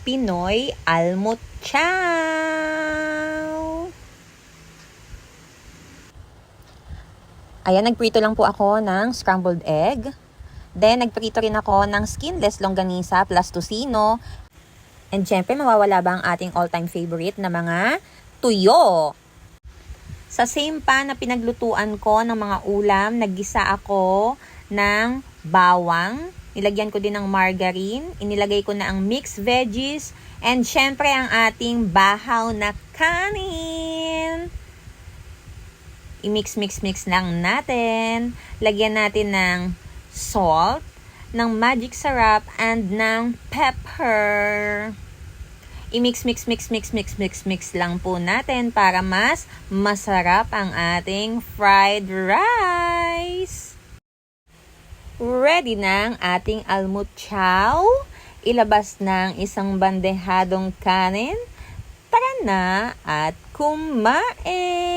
Pinoy Almutsyaw! Ayan, nagprito lang po ako ng scrambled egg. Then, nagprito rin ako ng skinless longganisa plus tocino. And syempre, mawawala ba ang ating all-time favorite na mga tuyo? Sa same pan na pinaglutuan ko ng mga ulam, naggisa ako ng bawang. Nilagyan ko din ng margarine. Inilagay ko na ang mixed veggies. And syempre, ang ating bahaw na kanin. I-mix lang natin. Lagyan natin ng salt, ng magic syrup, and ng pepper. I-mix lang po natin para mas masarap ang ating fried rice. Ready na ang ating almutsyaw. Ilabas ng isang bandehadong kanin. Tara na at kumain!